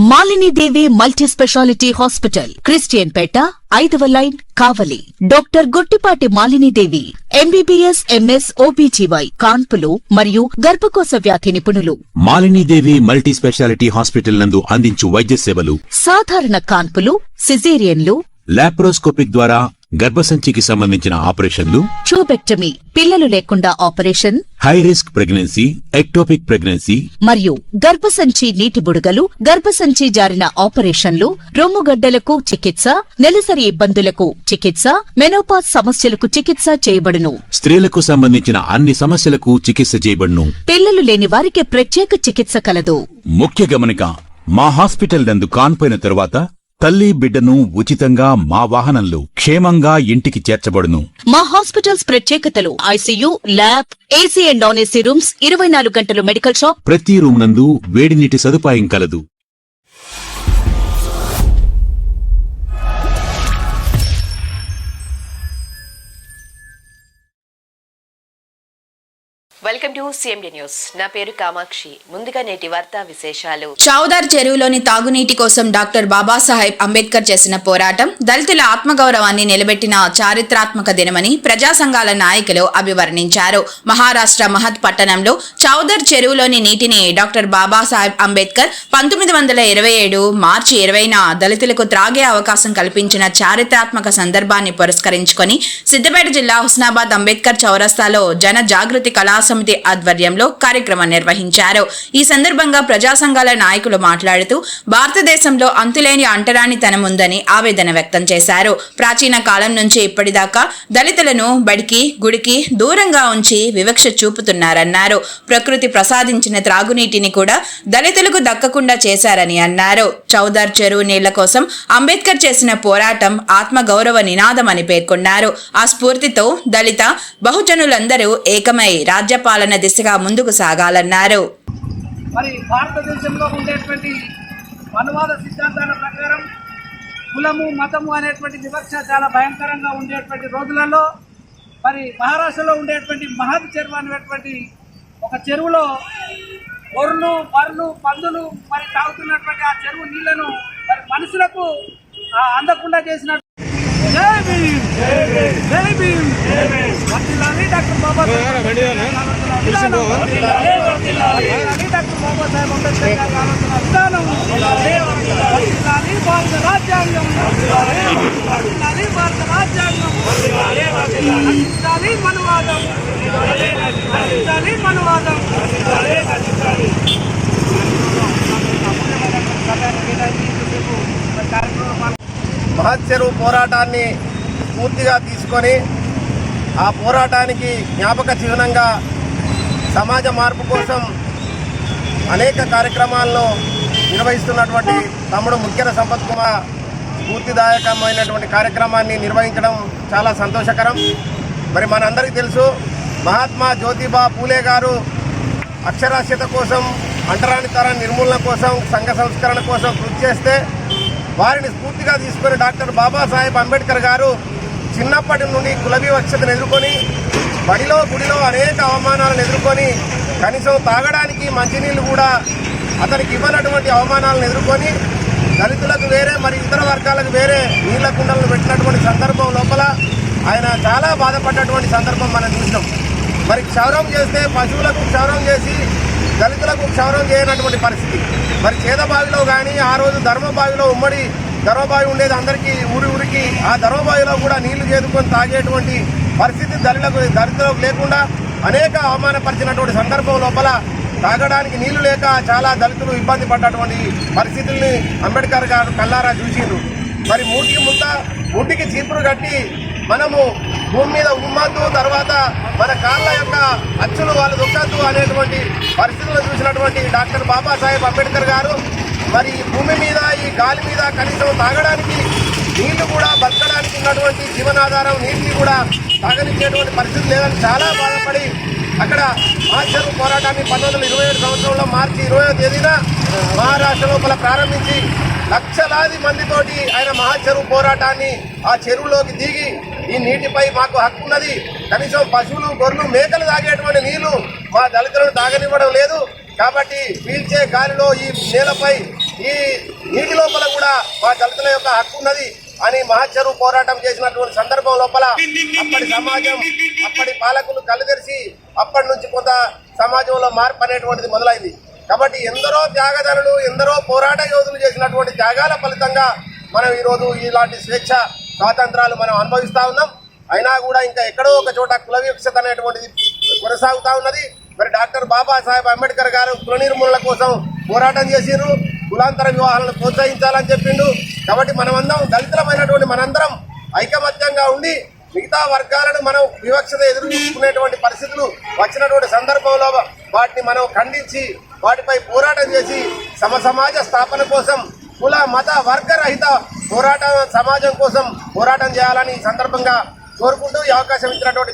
మాలిని దేవి multi speciality hospital, Christian పేట, 5వ line, కావలి. Doctor Guttipati Malini దేవి MBBS, MS, OBGY, కాన్పులు మరియు గర్భకోశ వ్యాధి నిపుణులు. మాలిని దేవి మల్టీ స్పెషాలిటీ హాస్పిటల్ నందు అందించు వైద్య సేవలు: సాధారణ కాన్పులు, సిజేరియన్లు, లాప్రోస్కోపిక్ ద్వారా గర్భసంచికి సంబంధించిన ఆపరేషన్లు, ట్యూబెక్టమీ, పిల్లలు లేకుండా operation, high risk pregnancy, ectopic pregnancy మరియు గర్భసంచి నీటి బుడగలు, గర్భసంచి జారిన ఆపరేషన్లు, రొమ్ముగడ్డలకు చికిత్స, నెలసరి ఇబ్బందులకు చికిత్స, మెనోపాజ్ సమస్యలకు చికిత్స చేయబడును. స్త్రీలకు సంబంధించిన అన్ని సమస్యలకు చికిత్స చేయబడును. పిల్లలు లేని వారికి ప్రత్యేక చికిత్స కలదు. ముఖ్య గమనిక: మా హాస్పిటల్ నందు కాన్పోయిన తరువాత తల్లి బిడ్డను ఉచితంగా మా వాహనంలో క్షేమంగా ఇంటికి చేర్చబడును. మా హాస్పిటల్స్ ప్రత్యేకతలు: ICU, lab, AC and non AC rooms, 24 గంటలు మెడికల్ షాప్, ప్రతి రూమ్ నందు వేడి నీటి సదుపాయం కలదు. Welcome to CMD news. నా పేరు కామాక్షి. ముందుగా నేటి వార్తా విశేషాలు. చౌదార్ చెరువులోని తాగునీటి కోసం డాక్టర్ బాబాసాహెబ్ అంబేద్కర్ చేసిన పోరాటం దళితుల ఆత్మగౌరవాన్ని నిలబెట్టిన చారిత్రాత్మక దినమని ప్రజా సంఘాల నాయకులు అభివర్ణించారు. మహారాష్ట్ర మహత్ పట్టణంలో చౌదర్ చెరువులోని నీటిని డాక్టర్ బాబాసాహెబ్ అంబేద్కర్ 1927 మార్చి 20న దళితులకు త్రాగే అవకాశం కల్పించిన చారిత్రాత్మక సందర్భాన్ని పురస్కరించుకొని సిద్దిపేట జిల్లా హుస్నాబాద్ అంబేద్కర్ చౌరస్తాలో జన జాగృతి కళా సమితి ఆధ్వర్యంలో కార్యక్రమం నిర్వహించారు. ఈ సందర్భంగా ప్రజా సంఘాల నాయకులు మాట్లాడుతూ భారతదేశంలో అంతులేని అంటరానితనం ఉందని ఆవేదన వ్యక్తం చేశారు. ప్రాచీన కాలం నుంచి ఇప్పటిదాకా దళితులను బడికి గుడికి దూరంగా ఉంచి వివక్ష చూపుతున్నారన్నారు. ప్రకృతి ప్రసాదించిన త్రాగునీటిని కూడా దళితులకు దక్కకుండా చేశారని అన్నారు. చౌదర్ చెరువు నీళ్ల కోసం అంబేద్కర్ చేసిన పోరాటం ఆత్మగౌరవ నినాదమని పేర్కొన్నారు. ఆ స్ఫూర్తితో దళిత బహుజనులందరూ ఏకమై రాజ్యపాలన దిశగా ముందుకు సాగాలన్నారు. మరి భారతదేశంలో ఉండేటువంటి మనువాద సిద్ధాంతాల ప్రకారం కులము మతము అనేటువంటి వివక్ష చాలా భయంకరంగా ఉండేటువంటి రోజులలో మరి మహారాష్ట్రలో ఉండేటువంటి మహత్ చెరువు అనేటువంటి ఒక చెరువులో గొర్రెలు, బర్రెలు, పందులు మరి తాగుతున్నటువంటి ఆ చెరువు నీళ్లను మరి మనుషులకు అందకుండా చేసినట్టు. జై భీమ్, జై భీమ్, వర్ధిల్లాలి డాక్టర్ బాబాసాహెబ్ అంబేద్కర్ గారి ఆలోచన విధానం. వర్ధిల్లాలి భారత రాజ్యాంగం, వర్ధిల్లాలి భారత రాజ్యాంగం, రక్షించాలి మనువాదం, రక్షించాలి మనువాదం. మహత్ చెరువు పోరాటాన్ని పూర్తిగా తీసుకొని ఆ పోరాటానికి జ్ఞాపక చిహ్నంగా సమాజ మార్పు కోసం అనేక కార్యక్రమాలను నిర్వహిస్తున్నటువంటి తమ్ముడు ముఖ్యర సంపత్ కుమార్ స్ఫూర్తిదాయకమైనటువంటి కార్యక్రమాన్ని నిర్వహించడం చాలా సంతోషకరం. మరి మనందరికీ తెలుసు, మహాత్మా జ్యోతిబా పూలే గారు అక్షరాస్యత కోసం, అంటరానితనం నిర్మూలన కోసం, సంఘ సంస్కరణ కోసం కృషి చేస్తే వారిని స్ఫూర్తిగా తీసుకొని డాక్టర్ బాబాసాహెబ్ అంబేద్కర్ గారు చిన్నప్పటి నుండి కుల వివక్షతను ఎదుర్కొని బడిలో గుడిలో అనేక అవమానాలను ఎదుర్కొని కనీసం తాగడానికి మంచినీళ్ళు కూడా అతనికి ఇవ్వనటువంటి అవమానాలను ఎదుర్కొని దళితులకు వేరే మరి ఇతర వర్గాలకు వేరే నీళ్ల కుండలను పెట్టినటువంటి సందర్భం లోపల ఆయన చాలా బాధపడ్డటువంటి సందర్భం మనం చూసినాం. మరి క్షౌరం చేస్తే పశువులకు క్షౌరం చేసి దళితులకు క్షౌరం చేయనటువంటి పరిస్థితి. మరి చేదబావిలో కానీ ఆ రోజు ధర్మబావిలో ఉమ్మడి ధర్మబావి ఉండేది అందరికీ ఊరికి. ఆ ధర్మబావిలో కూడా నీళ్లు చేదుకొని తాగేటువంటి పరిస్థితి దళితులకు లేకుండా అనేక అవమానపరిచినటువంటి సందర్భం లోపల తాగడానికి నీళ్లు లేక చాలా దళితులు ఇబ్బంది పడ్డటువంటి పరిస్థితుల్ని అంబేద్కర్ గారు కల్లారా చూసిండ్రు. మరి మూటికి చీపురు కట్టి మనము భూమి మీద ఉమ్మద్దు, తర్వాత మన కాళ్ళ యొక్క అచ్చులు వాళ్ళు దొక్కద్దు అనేటువంటి పరిస్థితులను చూసినటువంటి డాక్టర్ బాబాసాహెబ్ అంబేద్కర్ గారు మరి భూమి మీద ఈ గాలి మీద కనీసం తాగడానికి నీళ్లు కూడా బతకడానికి ఉన్నటువంటి జీవనాధారం నీటిని కూడా తాగనిచ్చేటువంటి పరిస్థితి లేదని చాలా బాధపడి అక్కడ మహత్ చెరువు పోరాటాన్ని 1927 సంవత్సరంలో మార్చి 20వ తేదీన మహారాష్ట్ర లోపల ప్రారంభించి లక్షలాది మందితోటి ఆయన మహత్ చెరువు పోరాటాన్ని ఆ చెరువులోకి దిగి ఈ నీటిపై మాకు హక్కు ఉన్నది, కనీసం పశువులు, గొర్రెలు, మేకలు తాగేటువంటి నీళ్లు మా దళితులను తాగనివ్వడం లేదు, కాబట్టి పీల్చే గాలిలో ఈ నేలపై ఈ నీటి లోపల కూడా మా దళితుల యొక్క హక్కు ఉన్నది అని మహాచెరువు పోరాటం చేసినటువంటి సందర్భం లోపల అప్పటి సమాజం, అప్పటి పాలకులు కళ్ళు తెరిచి అప్పటి నుంచి కొంత సమాజంలో మార్పు అనేటువంటిది మొదలైంది. కాబట్టి ఎందరో త్యాగదనులు, ఎందరో పోరాట యోధులు చేసినటువంటి త్యాగాల ఫలితంగా మనం ఈరోజు ఇలాంటి స్వేచ్ఛ స్వాతంత్రాలు మనం అనుభవిస్తూ ఉన్నాం. అయినా కూడా ఇంకా ఎక్కడో ఒక చోట కుల వివక్షత అనేటువంటిది కొనసాగుతూ ఉన్నది. మరి డాక్టర్ బాబాసాహెబ్ అంబేద్కర్ గారు కుల నిర్మూలన కోసం పోరాటం చేసిండ్రు, కులాంతర వివాహాలను ప్రోత్సహించాలని చెప్పిండు. కాబట్టి మనమందరం దళితులమైనటువంటి మనందరం ఐకమత్యంగా ఉండి మిగతా వర్గాలను మనం వివక్షత ఎదురు చూసుకునేటువంటి పరిస్థితులు వచ్చినటువంటి సందర్భంలో వాటిని మనం ఖండించి వాటిపై పోరాటం చేసి సమాజ స్థాపన కోసం, కుల మత వర్గరహిత పోరాట సమాజం కోసం పోరాటం చేయాలని ఈ సందర్భంగా కోరుకుంటూ ఈ అవకాశం ఇచ్చినటువంటి